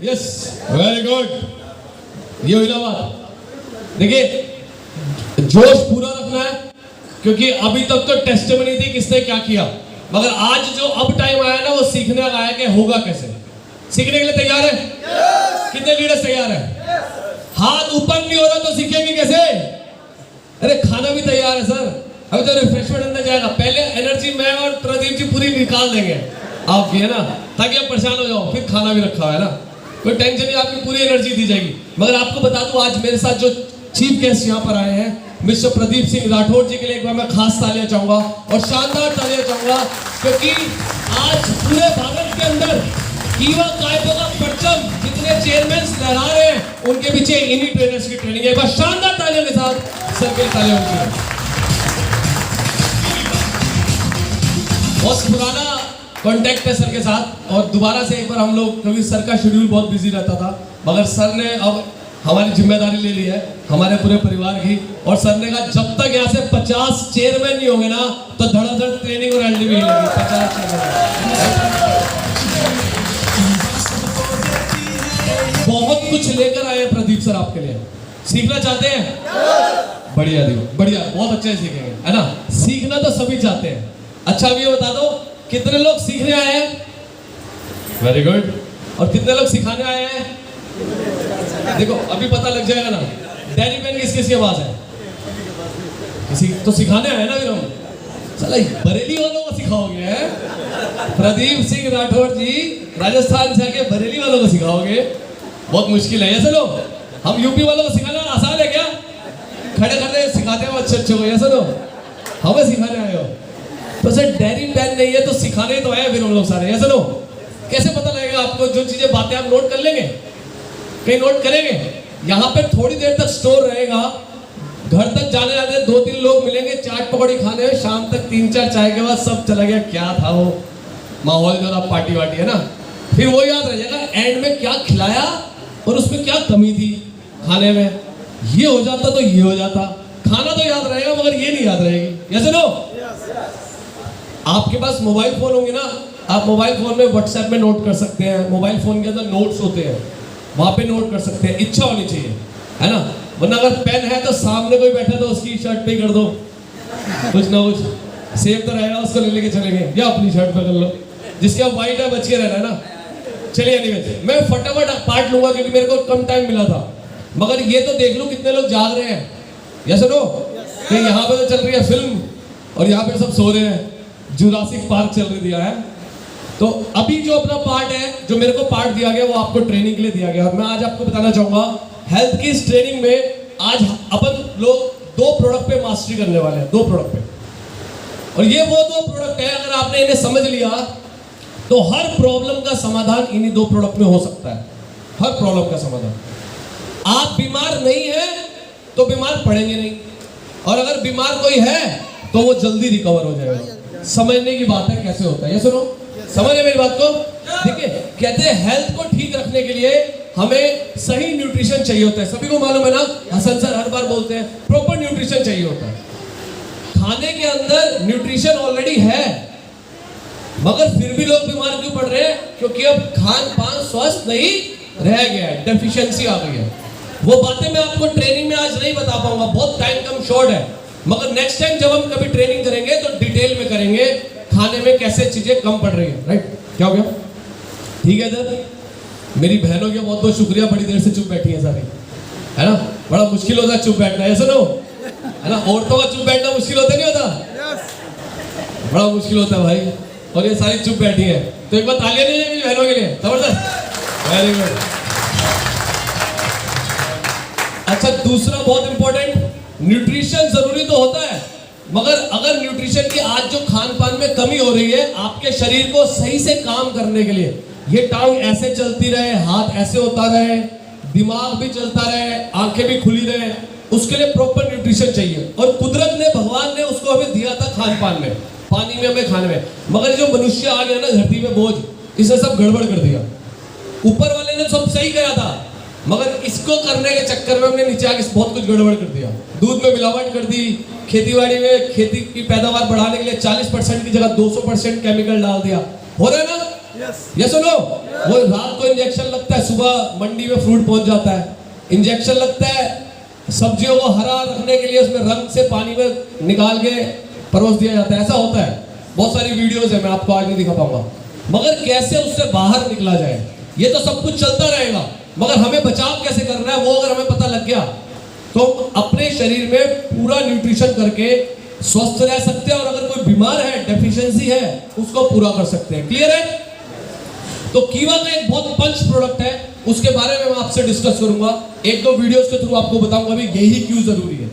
Yes, very good. ये हुई ना बात। देखिए जोश पूरा रखना है, क्योंकि अभी तक तो टेस्टिमनी थी किसने क्या किया, मगर आज जो अब टाइम आया ना वो सीखने का आया कि होगा कैसे। सीखने के लिए तैयार है? कितने लीडर्स तैयार है? हाथ ऊपर नहीं हो रहा तो सीखेंगे कैसे? अरे खाना भी तैयार है सर, अभी तो रिफ्रेशमेंट अंदर जाएगा। पहले एनर्जी मैं और प्रदीप जी पूरी निकाल देंगे आपकी, है ना, ताकि आप परेशान हो जाओ। फिर खाना भी रखा है ना, कोई टेंशन नहीं, आपकी पूरी एनर्जी दी जाएगी। मगर आपको बता दूं आज मेरे साथ जो चीफ गेस्ट यहाँ पर आए हैं मिस्टर प्रदीप सिंह राठौर जी के लिए एक बार मैं खास तालियां चाहूंगा और शानदार तालियां चाहूंगा, क्योंकि आज पूरे भारत के अंदर कीवा कायदों का परचम जितने चेयरमैन लहरा रहे हैं उनके पीछे इन्हीं ट्रेनर्स की ट्रेनिंग है। एक बार शानदार तालियों के साथ सर के तालियां होती है। बहुत पुराना कांटेक्ट है सर के साथ, और दोबारा से एक बार हम लोग, क्योंकि सर का शेड्यूल बहुत बिजी रहता था, मगर सर ने अब हमारी जिम्मेदारी ले ली है हमारे पूरे परिवार की, और सर ने कहा जब तक यहाँ से 50 चेयरमैन नहीं होंगे ना तो धड़ाधड़ ट्रेनिंग और एलडी भी लगेगी। 50 चेयरमैन बहुत कुछ लेकर आए हैं प्रदीप सर आपके लिए। सीखना चाहते हैं? बढ़िया दियो, बढ़िया, बहुत अच्छे सीखेंगे, है ना। सीखना तो सभी चाहते हैं। अच्छा अभी ये बता दो कितने लोग सीखने आए हैं? Very good. और कितने लोग सिखाने आए हैं? देखो अभी पता लग जाएगा ना डैडी पेन किस किस की आवाज है। किसी तो सिखाने आए ना फिर हम, चला बरेली वालों को सिखाओगे, हैं? प्रदीप सिंह राठौर जी राजस्थान से आके बरेली वालों को सिखाओगे, बहुत मुश्किल है। ऐसे लो हम यूपी वालों को सिखाना आसान है क्या? खड़े खड़े सिखाते हो अच्छे अच्छे को, ऐसे लो हमें सिखाने आए हो तो सर डेयरी पेन नहीं है तो सिखाने तो आए फिर हम लोग सारे। ऐसे लो कैसे पता लगेगा आपको? जो चीजें बातें आप नोट कर लेंगे, कहीं नोट करेंगे, यहाँ पे थोड़ी देर तक स्टोर रहेगा, घर तक जाने आने 2-3 लोग मिलेंगे चाट पकौड़ी खाने में, शाम तक 3-4 चाय के बाद सब चला गया, क्या था वो माहौल जो था पार्टी वार्टी, है ना। फिर वो याद रह जाएगा एंड में क्या खिलाया और उसमें क्या कमी थी खाने में, ये हो जाता तो ये हो जाता। खाना तो याद रहेगा मगर ये नहीं याद रहेगी। ऐसे नो आपके पास मोबाइल फोन होंगे ना, आप मोबाइल फोन में व्हाट्सएप में नोट कर सकते हैं, मोबाइल फोन के अंदर नोट्स होते हैं वहां पे नोट कर सकते हैं। इच्छा होनी चाहिए, है ना, वरना अगर पेन है तो सामने कोई बैठा तो उसकी शर्ट पे ही कर दो, कुछ ना कुछ सेव तो रहेगा, उसको ले लेके चलेंगे या अपनी शर्ट पे कर लो, जिसका व्हाइट है बच के रहना है ना। चलिए एनीवे मैं फटाफट पार्ट लूंगा क्योंकि मेरे को कम टाइम मिला था, मगर ये तो देख लो कितने लोग जाग रहे हैं। यस नो कि यहाँ पे तो चल रही है फिल्म और यहाँ पे सब सो रहे हैं, जुरासिक पार्क चल रही दिया है। तो अभी जो अपना पार्ट है, जो मेरे को पार्ट दिया गया वो आपको ट्रेनिंग के लिए दिया गया, और मैं आज आपको बताना चाहूंगा हेल्थ की इस ट्रेनिंग में आज अपन लोग 2 प्रोडक्ट पे मास्टरी करने वाले हैं, 2 प्रोडक्ट पे। और ये वो 2 प्रोडक्ट है, अगर आपने इन्हें समझ लिया तो हर प्रॉब्लम का समाधान इन्हीं 2 प्रोडक्ट में हो सकता है। हर प्रॉब्लम का समाधान। आप बीमार नहीं है तो बीमार पड़ेंगे नहीं, और अगर बीमार कोई है तो वो जल्दी रिकवर हो जाएगा। समझने की बात है कैसे होता है, ये सुनो, समझे मेरी बात को? ठीक है, कहते हैं हेल्थ को ठीक रखने के लिए हमें सही न्यूट्रिशन चाहिए होता है। सभी को मालूम है ना, हसन सर हर बार बोलते हैं प्रॉपर न्यूट्रिशन चाहिए होता है। खाने के अंदर न्यूट्रिशन ऑलरेडी है, मगर फिर भी लोग बीमार क्यों पड़ रहे हैं? क्योंकि अब खान पान स्वस्थ नहीं रह गया है, डेफिशिएंसी आ गई है। वो बातें मैं आपको ट्रेनिंग में आज नहीं बता पाऊंगा, बहुत टाइम कम शॉर्ट है, मगर नेक्स्ट टाइम जब हम कभी ट्रेनिंग करेंगे तो डिटेल में करेंगे खाने में कैसे चीजें कम पड़ रही है। राइट, क्या हो गया? ठीक है सर, मेरी बहनों का बहुत बहुत शुक्रिया, बड़ी देर से चुप बैठी है सारी, है ना। बड़ा मुश्किल होता है चुप बैठना, ऐसा नो, है ना। औरतों का चुप बैठना मुश्किल होता नहीं होता, बड़ा मुश्किल होता है भाई, और ये सारी चुप बैठी है। तो एक बार तालियां नहीं है मेरी बहनों के लिए, जबरदस्त, वेरी गुड। अच्छा दूसरा बहुत इंपॉर्टेंट, न्यूट्रिशन जरूरी तो होता है, मगर अगर न्यूट्रिशन की आज जो खान पान में कमी हो रही है, आपके शरीर को सही से काम करने के लिए, ये टांग ऐसे चलती रहे, हाथ ऐसे होता रहे, दिमाग भी चलता रहे, आंखें भी खुली रहे, उसके लिए प्रॉपर न्यूट्रिशन चाहिए। और कुदरत ने, भगवान ने उसको हमें दिया था खान पान में, पानी में, हमें खाने में, मगर जो मनुष्य आ गया ना धरती में बोझ, इसने सब गड़बड़ कर दिया। ऊपर वाले ने सब सही करा था, मगर इसको करने के चक्कर में हमने नीचे आके बहुत कुछ गड़बड़ कर दिया। दूध में मिलावट कर दी, खेतीबाड़ी में खेती की पैदावार बढ़ाने के लिए 40% की जगह 200% केमिकल डाल दिया। हो रहा है ना, ये सुनो, वो रात को इंजेक्शन लगता है, सुबह मंडी में फ्रूट पहुंच जाता है, इंजेक्शन लगता है सब्जियों को हरा रखने के लिए, उसमें रंग से पानी में निकाल के परोस दिया जाता है, ऐसा होता है। बहुत सारी वीडियोस है, मैं आपको आज नहीं दिखा पाऊंगा। मगर कैसे उससे बाहर निकला जाए, ये तो सब कुछ चलता रहेगा, मगर हमें बचाव कैसे करना है वो अगर हमें पता लग गया तो हम अपने शरीर में पूरा न्यूट्रिशन करके स्वस्थ रह सकते हैं, और अगर कोई बीमार है, डेफिशिएंसी है, उसको पूरा कर सकते हैं। क्लियर है? तो कीवा का एक बहुत पंच प्रोडक्ट है, उसके बारे में मैं आपसे डिस्कस करूंगा, एक दो वीडियोस के थ्रू आपको बताऊंगा भी यही क्यों जरूरी है।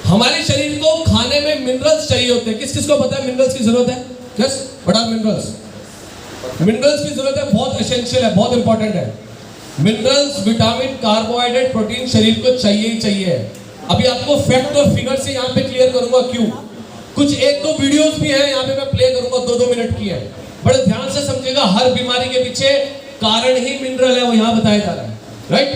हमारे शरीर को खाने में मिनरल्स चाहिए होते हैं। किस किस को पता है मिनरल्स की जरूरत है? Yes, what are minerals? Minerals की जरूरत है, बहुत एसेंशियल है, बहुत इंपॉर्टेंट है। मिनरल्स, विटामिन, कार्बोहाइड्रेट, प्रोटीन शरीर को चाहिए ही चाहिए। अभी आपको फैक्ट और फिगर से यहाँ पे क्लियर करूंगा क्यों। कुछ एक दो वीडियोस भी हैं यहाँ पे मैं प्ले करूंगा, 2-2 मिनट की है, बड़े ध्यान से समझेगा। हर बीमारी के पीछे कारण ही मिनरल है, वो यहाँ बताया जा रहा है, राइट।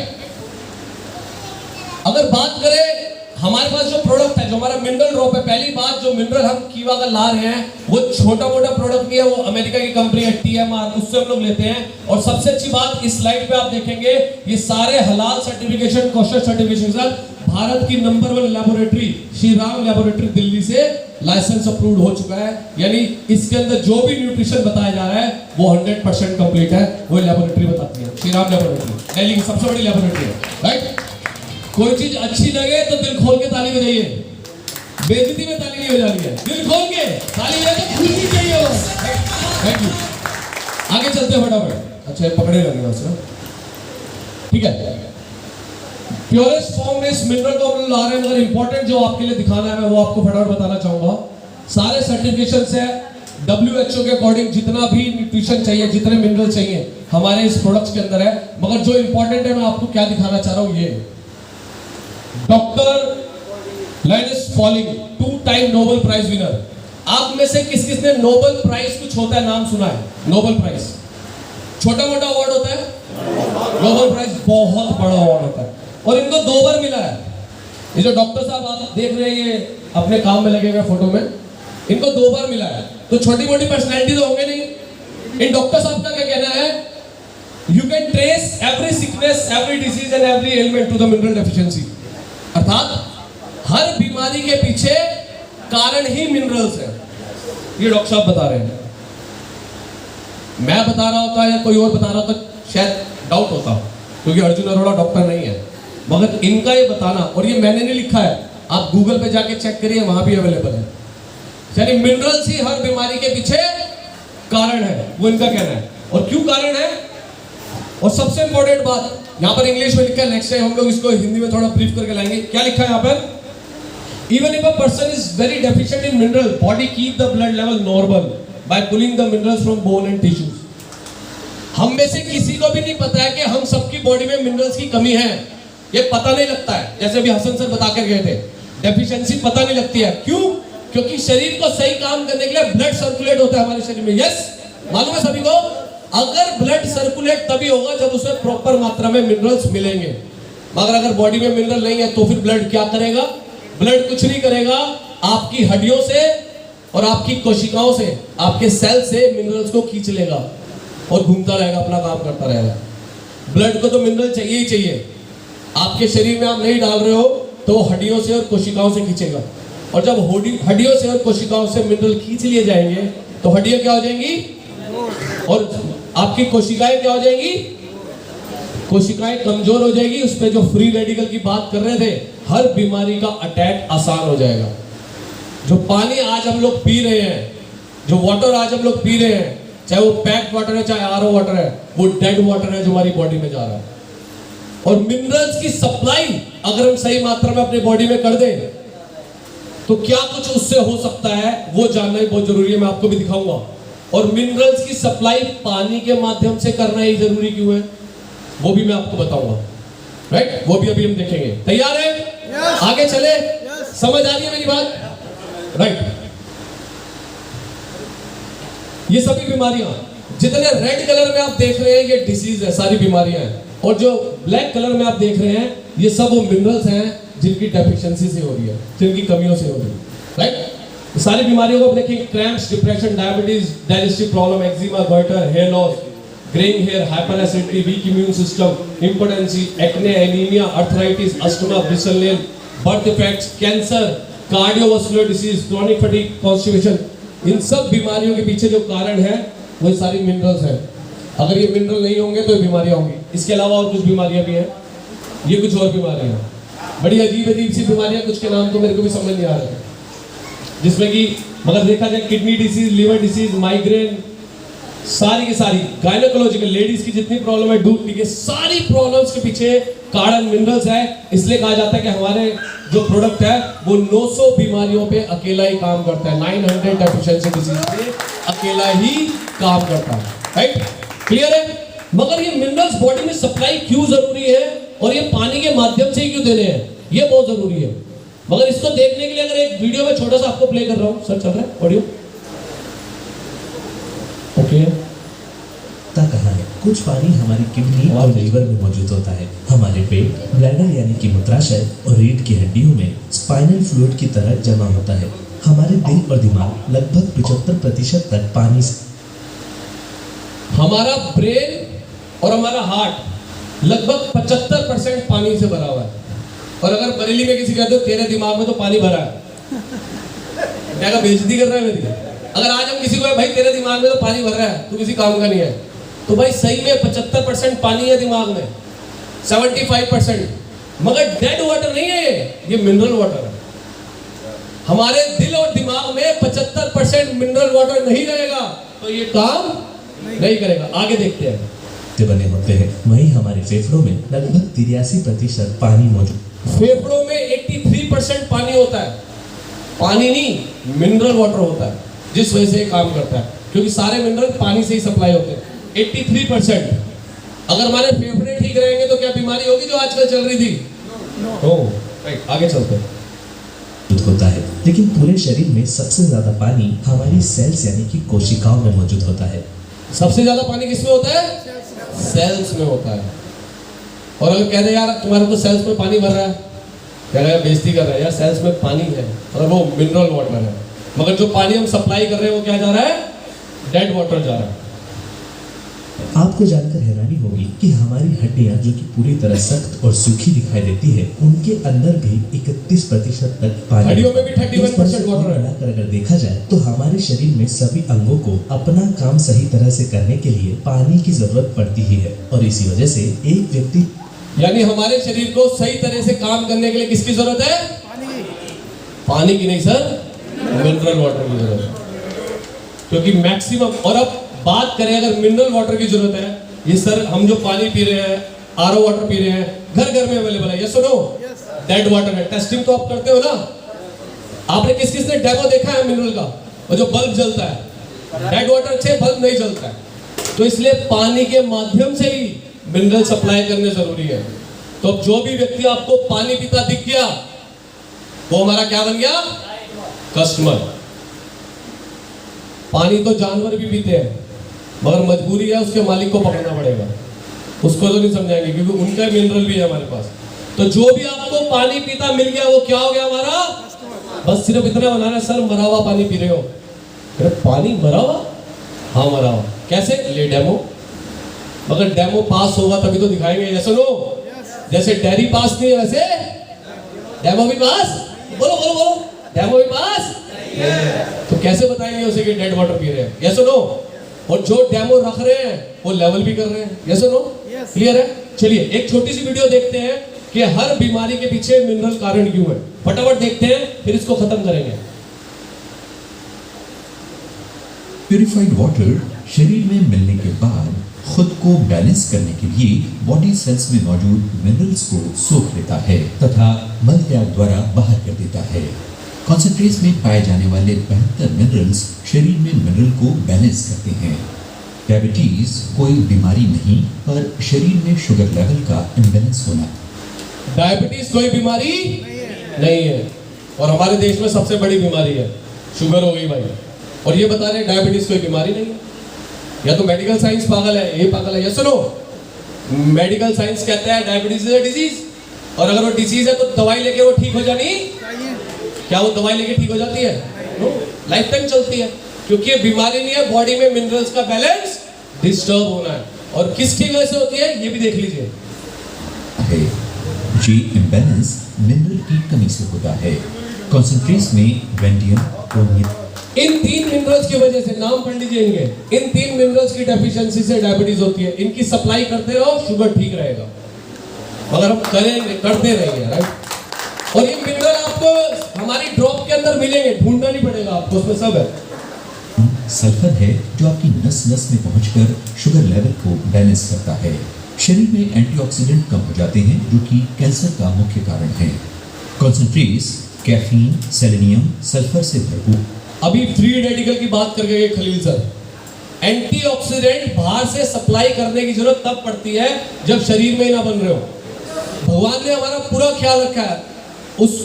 अगर बात करें हमारे पास जो प्रोडक्ट है, जो हमारा मिनरल ड्रॉप है, पहली बात जो मिनरल हम कीवा का ला रहे हैं वो छोटा मोटा प्रोडक्ट नहीं है, वो अमेरिका की कंपनी है TMR, उससे हम लोग लेते हैं। और सबसे अच्छी बात इस स्लाइड पे आप देखेंगे ये सारे हलाल सर्टिफिकेशन, कॉशर सर्टिफिकेशन, भारत की number 1 laboratory Shri Ram laboratory Delhi से लाइसेंस अप्रूव्ड हो चुका है। यानी इसके अंदर जो भी न्यूट्रिशन बताया जा रहा है वो 100% कंप्लीट है, वो लेबोरेटरी बताती है, श्री राम लेबोरेटरी दिल्ली की सबसे बड़ी लेबोरेटरी है, राइट। कोई चीज अच्छी लगे तो दिल खोल के ताली बजाइए, बेइज्जती में ताली नहीं बजानी है, दिल खोल के ताली बजाइए, खुशी चाहिए वो। Thank you. आगे चलते हैं फटाफट। अच्छा, ये पकड़े लगे वैसे, ठीक है। प्योरेस्ट फॉर्म में इस मिनरल को हम ला रहे हैं, मगर इंपॉर्टेंट जो आपके लिए दिखाना है मैं वो आपको फटाफट बताना चाहूंगा। सारे सर्टिफिकेशंस है WHO के अकॉर्डिंग, जितना भी न्यूट्रिशन चाहिए, जितने मिनरल चाहिए हमारे इस प्रोडक्ट्स के अंदर है। मगर जो इंपॉर्टेंट है मैं आपको क्या दिखाना चाह रहा हूं, ये doctor Linus Pauling 2 time Nobel prize winner. आप में से किस किस ने नोबेल प्राइज कुछ होता है नाम सुना है? नोबेल प्राइज छोटा मोटा अवार्ड होता है, नोबेल प्राइज बहुत बड़ा अवार्ड होता है, और इनको 2 बार मिला है। ये जो डॉक्टर साहब आप देख रहे हैं, ये अपने काम में लगे हुए फोटो में, इनको 2 बार मिला है। तो छोटी मोटी पर्सनैलिटी तो होंगे नहीं। इन डॉक्टर साहब का क्या कहना है, you can trace every sickness, every disease and every element to the mineral deficiency. अर्थात हर बीमारी के पीछे कारण ही मिनरल्स है, ये डॉक्टर साहब बता रहे हैं। मैं बता रहा होता या कोई और बता रहा होता शायद डाउट होता, क्योंकि अर्जुन अरोड़ा डॉक्टर नहीं है, मगर इनका ये बताना, और ये मैंने नहीं लिखा है, आप गूगल पे जाके चेक करिए, वहां भी अवेलेबल है। यानी मिनरल्स ही हर बीमारी के पीछे कारण है, वो इनका कहना है। और क्यों कारण है, और सबसे इंपॉर्टेंट बात यहाँ पर इंग्लिश में लिखा है, नेक्स्ट टाइम हम लोग इसको हिंदी में थोड़ा ब्रीफ करके लाएंगे। क्या लिखा है यहाँ पर, even if a person is very deficient in mineral, body keep the blood level normal by pulling the minerals from bone and tissues. हम में से किसी को भी नहीं पता है कि हम सबकी बॉडी में मिनरल्स की कमी है, ये पता नहीं लगता है। जैसे अभी हसन सर बता कर गए थे, डेफिशिएंसी पता नहीं लगती है। क्यों? क्योंकि शरीर को सही काम करने के लिए ब्लड सर्कुलेट होता है हमारे शरीर में। यस, मालूम है सभी को। अगर ब्लड सर्कुलेट तभी होगा जब उसमें प्रॉपर मात्रा में मिनरल्स मिलेंगे, मगर अगर बॉडी में मिनरल नहीं है तो फिर ब्लड क्या करेगा? ब्लड कुछ नहीं करेगा, आपकी हड्डियों से और आपकी कोशिकाओं से, आपके सेल से मिनरल्स को खींच लेगा और घूमता रहेगा, अपना काम करता रहेगा। ब्लड को तो मिनरल चाहिए ही चाहिए। आपके शरीर में आप नहीं डाल रहे हो तो हड्डियों से और कोशिकाओं से खींचेगा, और जब हड्डियों से और कोशिकाओं से मिनरल खींच लिए जाएंगे तो हड्डियां क्या हो जाएंगी, और आपकी कोशिकाएं क्या हो जाएंगी? कोशिकाएं कमजोर हो जाएगी। उस पर जो फ्री रेडिकल की बात कर रहे थे, हर बीमारी का अटैक आसान हो जाएगा। जो पानी आज हम लोग पी रहे हैं, जो वाटर आज हम लोग पी रहे हैं, चाहे वो पैक्ड वाटर है चाहे RO वाटर है, वो डेड वाटर है जो हमारी बॉडी में जा रहा है। और मिनरल्स की सप्लाई अगर हम सही मात्रा में अपनी बॉडी में कर दें तो क्या कुछ उससे हो सकता है, वो जानना ही बहुत जरूरी है, मैं आपको भी दिखाऊंगा। और मिनरल्स की सप्लाई पानी के माध्यम से करना ही जरूरी क्यों है, वो भी मैं आपको बताऊंगा, राइट। वो भी अभी हम देखेंगे। तैयार है? yes. आगे चले? yes. समझ आ रही है मेरी बात, राइट। ये सभी बीमारियां जितने रेड कलर में आप देख रहे हैं ये डिसीज है, सारी बीमारियां हैं, और जो ब्लैक कलर में आप देख रहे हैं ये सब वो मिनरल्स हैं जिनकी डेफिशिएंसी से हो रही है, जिनकी कमियों से हो रही है, राइट। सारी बीमारियों को आप देखें, cramps, depression, diabetes, digestive problem, eczema, goitre, hair loss, greying hair, hyper acidity, weak immune system, impotency, acne, anaemia, arthritis, asthma, brittle nail, birth defects, cancer, cardiovascular disease, chronic fatigue, constipation, इन सब बीमारियों के पीछे जो कारण है वो सारी मिनरल्स हैं। अगर ये मिनरल नहीं होंगे तो ये बीमारियां होंगी। इसके अलावा और कुछ बीमारियां भी हैं, ये कुछ और बीमारियां हैं, बड़ी अजीब अजीब सी बीमारियां, कुछ के नाम तो मेरे को भी समझ नहीं आ रहे, जिसमें कि मगर देखा जाए kidney disease, liver disease, migraine, सारी की सारी गायनेकोलॉजिकल, लेडीज की जितनी प्रॉब्लम है, दूध की, सारी प्रॉब्लम्स के पीछे कारण मिनरल्स है। इसलिए कहा जाता है कि हमारे जो प्रोडक्ट है वो 900 बीमारियों पे अकेला ही काम करता है, 900 डेफिशिएंसी डिसीज पे अकेला ही काम करता है, राइट? क्लियर है? मगर ये मिनरल्स बॉडी में सप्लाई क्यों जरूरी है और ये पानी के माध्यम से ही क्यों देने हैं, ये बहुत जरूरी है। मगर इसको देखने के लिए अगर एक वीडियो में छोटा सा आपको प्ले कर रहा हूं, सर चल रहा है ऑडियो? ओके। कहा है कुछ पानी हमारी किडनी और लीवर में मौजूद होता है। हमारे पेट, ब्लैडर यानी कि मूत्राशय और रीढ़ की हड्डियों में स्पाइनल फ्लूइड की तरह जमा होता है। हमारे दिल और दिमाग लगभग 75% तक पानी से, हमारा ब्रेन और हमारा हार्ट लगभग 75% पानी से भरा हुआ है। और अगर बरेली में किसी कहते हो तेरे दिमाग में तो पानी भरा है, क्या बेइज्जती कर रहा है मेरी? अगर आज हम किसी को भाई तेरे दिमाग में तो पानी भर रहा है, तू किसी काम का नहीं है, तो भाई सही में 75% पानी है दिमाग में, 75%, मगर डेड वाटर नहीं है, ये मिनरल वाटर है। हमारे दिल और दिमाग में 75% मिनरल वाटर नहीं रहेगा तो ये काम नहीं करेगा। आगे देखते हैं। बने होते हैं, वहीं हमारे फेफड़ों में लगभग 83% पानी मौजूद। फेफड़ों में 83% पानी होता है, पानी नहीं मिनरल वाटर होता है, जिस वजह से ये काम करता है, क्योंकि सारे मिनरल पानी से ही सप्लाई होते हैं। 83%। अगर हमारे फेफड़े ठीक रहेंगे तो क्या बीमारी होगी जो आजकल चल रही थी? नो। राइट, आगे चलते हैं। होता है, लेकिन पूरे शरीर में सबसे ज्यादा पानी हमारी सेल्स यानी कि कोशिकाओं में मौजूद होता है। सबसे ज्यादा पानी किसमें होता है? सेल्स में होता है। और अगर कह दे यार तुम्हारे तो सेल्स में पानी भर रहा है, क्या बेइज्जती कर रहा है यार, सेल्स में पानी है और वो मिनरल वाटर है, मगर जो पानी हम सप्लाई कर रहे हैं वो क्या जा रहा है? डेड वाटर जा रहा है। आपको जानकर हैरानी होगी कि हमारी हड्डियां जो कि पूरी तरह सख्त और सूखी दिखाई देती है, उनके अंदर भी 31% तक पानी, हड्डियों में भी 31% वाटर है। अगर देखा जाए तो हमारे शरीर में सभी अंगों को अपना काम सही तरह से करने के लिए पानी की जरूरत पड़ती ही है। और इसी वजह से एक व्यक्ति, यानी हमारे शरीर को सही तरह से काम करने के लिए किसकी जरूरत है? पानी की नहीं सर, मिनरल वाटर की जरूरत है, क्योंकि मैक्सिमम। और अब बात करें अगर मिनरल वाटर की जरूरत है, ये सर हम जो पानी पी रहे हैं, आरओ वाटर पी रहे हैं, घर घर में अवेलेबल है, यस और नो? डेड वाटर है। टेस्टिंग तो आप करते हो ना? आपने किस किसने डेमो देखा है मिनरल का? और जो बल्ब जलता है, डेड वाटर से बल्ब नहीं जलता है, तो इसलिए पानी के माध्यम से ही मिनरल सप्लाई करने जरूरी है। तो अब जो भी व्यक्ति आपको पानी पीता दिख गया वो हमारा क्या बन गया? कस्टमर। पानी तो जानवर भी पीते हैं, मगर मजबूरी है उसके मालिक को पकड़ना पड़ेगा, उसको तो नहीं समझाएंगे क्योंकि उनका मिनरल भी है हमारे पास। तो जो भी आपको पानी पीता मिल गया वो क्या हो गया हमारा? बस सिर्फ इतना बनाना, सर मरा हुआ पानी पी रहे हो। अरे पानी मरा हुआ? हाँ मरा हुआ। कैसे? ले डेमो। मगर डेमो पास होगा तभी तो दिखाएंगे, ऐसा नो? जैसे डेयरी पास नहीं है वैसे डेमो भी पास। बोलो बोलो बोलो, डेमो भी पास। तो कैसे बताएंगे उसे कि डेड वाटर पी रहे हैं? यस और नो? और जो डेमो रख रहे हैं वो लेवल भी कर रहे हैं, यस और नो? क्लियर है? चलिए एक छोटी सी वीडियो देखते हैं कि हर बीमारी के पीछे मिनरल कारण क्यों है। फटाफट देखते हैं, फिर इसको खत्म करेंगे। प्यूरिफाइड वाटर शरीर में मिलने के बाद खुद को बैलेंस करने के लिए बॉडी सेल्स में मौजूद मिनरल्स को सोख लेता है तथा मल त्याग द्वारा बाहर कर देता है। कॉन्सेंट्रेट्स में पाए जाने वाले 72 मिनरल्स शरीर में मिनरल को बैलेंस करते हैं। डायबिटीज कोई बीमारी नहीं पर शरीर में शुगर लेवल का इम्बैलेंस होना। डायबिटीज कोई बीमारी नहीं है और हमारे देश में सबसे बड़ी बीमारी है शुगर हो गई भाई। और ये बता रहे डायबिटीज कोई बीमारी नहीं है। या तो मेडिकल साइंस पागल है, ये पागल है। ये सुनो, मेडिकल साइंस कहता है डायबिटीज इज अ डिजीज, और अगर वो डिजीज है तो दवाई लेके वो ठीक हो जानी। क्या वो दवाई लेके ठीक हो जाती है? लाइफ टाइम चलती है, क्योंकि ये बीमारी नहीं है, बॉडी में मिनरल्स का बैलेंस डिस्टर्ब होना है। और किसकी वजह से होती है ये भी देख लीजिए। है ये इम्बैलेंस मिनरल की कमी से होता है। कॉन्सेंट्रेट्स में वेंडियम, क्रोमियम, इन 3 मिनरल्स की वजह से, नाम पढ़ लीजिए इनके, इन 3 मिनरल्स की डेफिशिएंसी से डायबिटीज होती है। इनकी सप्लाई करते रहो, शुगर ठीक रहेगा, मगर हम करते रहेंगे, राइट। और ये मिनरल आपको हमारी ड्रॉप के अंदर मिलेंगे, ढूंढना नहीं पड़ेगा आपको, उसमें सब है। सल्फर है जो आपकी नस नस में पहुंचकर शुगर लेवल को बैलेंस करता है। शरीर में एंटीऑक्सीडेंट कम हो जाते हैं जो कि कैंसर का मुख्य कारण है। कॉन्सेंट्रेट्स कैफीन, सेलेनियम, सल्फर से भरपूर। अभी फ्री रेडिकल की बात करके गए खलील सर, एंटीऑक्सीडेंट बाहर से सप्लाई करने की जरूरत तब पड़ती है जब शरीर में ही ना बन रहे हो। भगवान ने हमारा पूरा ख्याल रखा है, उस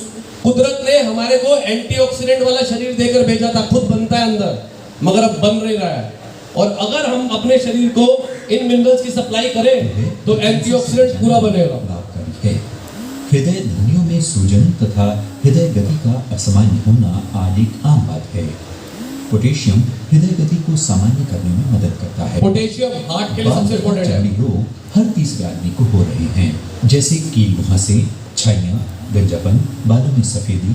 कुदरत ने हमारे को एंटीऑक्सीडेंट वाला शरीर देकर भेजा था, खुद बनता है अंदर, मगर अब बन नहीं रहा है। और अगर हम अपने शरीर को इन मिनरल्स की सप्लाई करें तो एंटीऑक्सीडेंट पूरा बनेगा। लाभकारी है। हृदय धमनियों में सूजन तथा हृदय गति का असामान्य होना आज एक आम बात है। पोटेशियम हृदय गति को सामान्य करने में मदद करता है। पोटेशियम हार्ट के लिए सबसे इम्पोर्टेंट है। रोग हर तीसरे आदमी को हो रहे हैं, जैसे कील मुहासे, छाइयां, गंजापन, बालों में सफेदी,